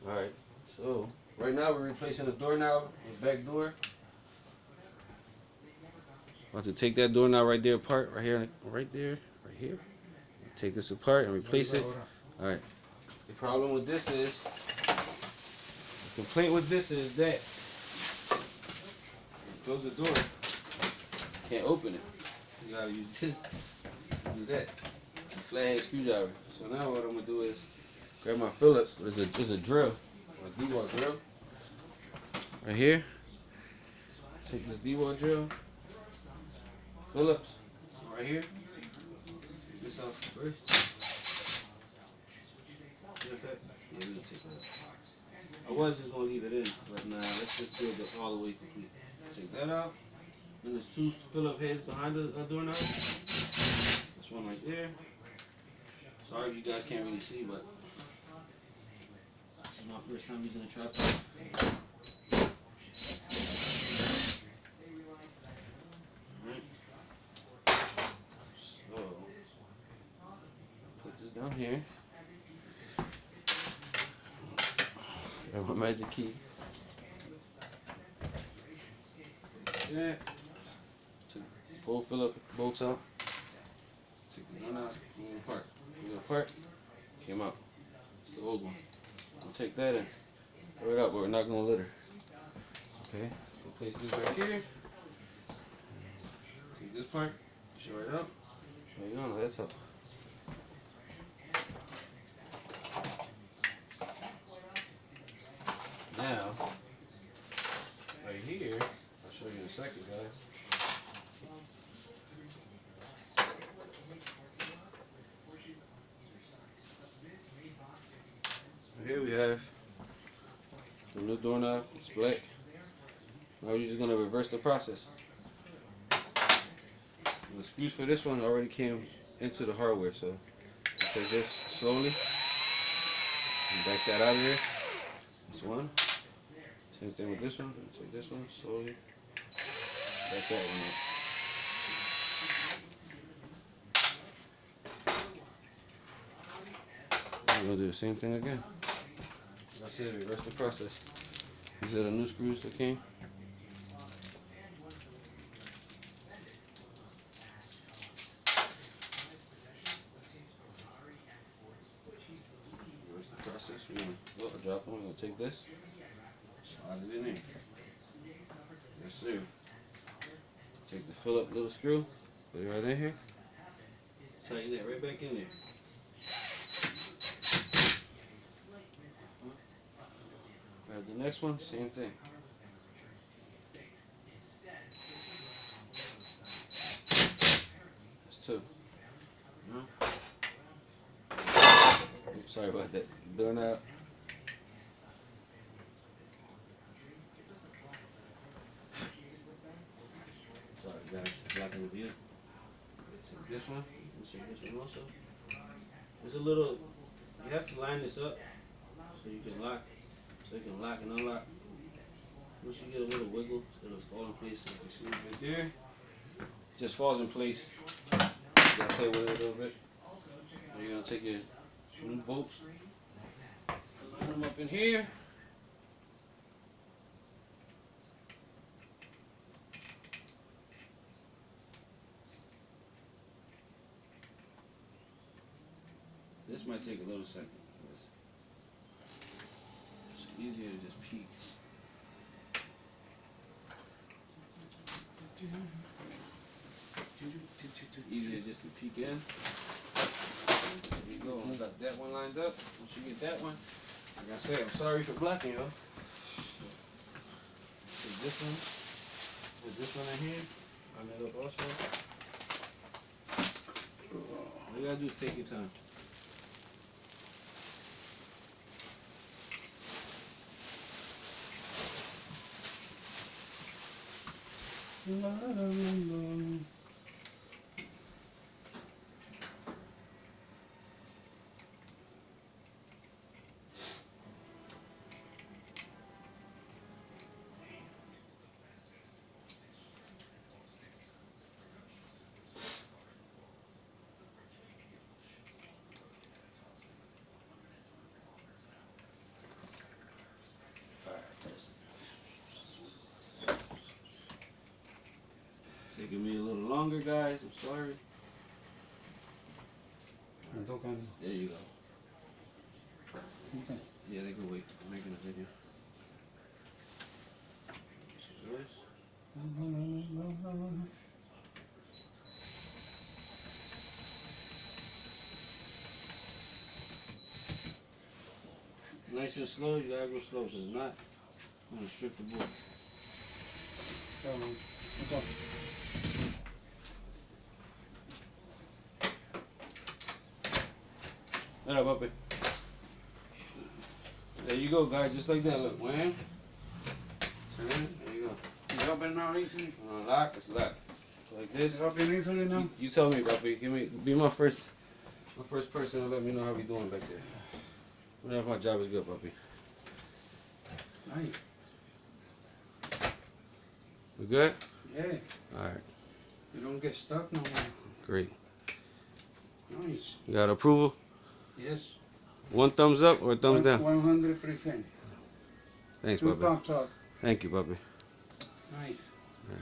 Alright, so right now we're replacing the doorknob, the back door. About to take that doorknob right there apart, right here, right there, right here. Take this apart and replace it. Alright. The problem with this is, the complaint with this is that close the door, can't open it. You gotta use this, do that. It's a flathead screwdriver. So now what I'm gonna do is grab my Phillips. There's a drill, a D-wall drill, right here. Take this D-wall drill, Phillips, right here. Take this off first. Yeah, we're gonna take that out. I was just gonna leave it in, but nah, let's just build it all the way complete. Take that out. Then there's two Phillip heads behind the doorknob. This one right there. Sorry if you guys can't really see, but this is my first time using a tripod. Alright. So, put this down here. Grab my magic key. Yeah. Took both Phillip bolts out. Took the one out, move it apart. Move it apart. Came out. It's the old one. I'll take that and throw it out, but we're not gonna litter. Okay. We'll place this right here. Take this part, show it out. There you go, that's up. Now, right here, I'll show you in a second, guys. Here we have the new doorknob. It's black. Now we're just gonna reverse the process. The screws for this one already came into the hardware, so take this slowly and back that out of here. That's one. Same thing with this one. Take this one slowly, back that one up. I'm gonna do the same thing again. Like I said, reverse the process. These are the new screws that came. Reverse the process. We're gonna drop one. We're gonna take this, slide it in there. Yes, sir. Take the Phillip little screw, put it right in here. Tighten that right back in there. Grab the next one, same thing. That's two. No? Oops, sorry about that. Doorknob. Sorry guys, blocking the view. Take this one. Take this one also. There's a little, you have to line this up so you can lock. So you can lock and unlock. Once you get a little wiggle, it'll fall in place. Like you see right there, it just falls in place. You gotta play with it a little bit. And you're gonna take your new bolts, line them up in here. This might take a little second. It's easier to just peek. It's easier just to peek in. There you go. I got that one lined up. Once you get that one, like I said, I'm sorry for blocking y'all. Take this one. Put this one in here. Line it up also. All you gotta do is take your time. La, la, la, la. longer, guys. I'm sorry. There you go. Okay. Yeah, they can wait. I'm making a video. This. Nice and slow. You gotta go slow, because if not, I'm gonna strip the board. Let up, puppy. There you go, guys. Just like that. Look, wham. Turn it. There you go. It's open now easily. Lock. It's locked. Like this. It's open easily now. You tell me, puppy. Be my first person to let me know how we doing back there. Whenever my job is good, puppy. Nice. We good? Yeah. All right. You don't get stuck no more. Great. Nice. You got approval? Yes. One thumbs up or a thumbs down? 100%. Thanks, Two puppy. thumbs up. Thank you, puppy. Nice. All right.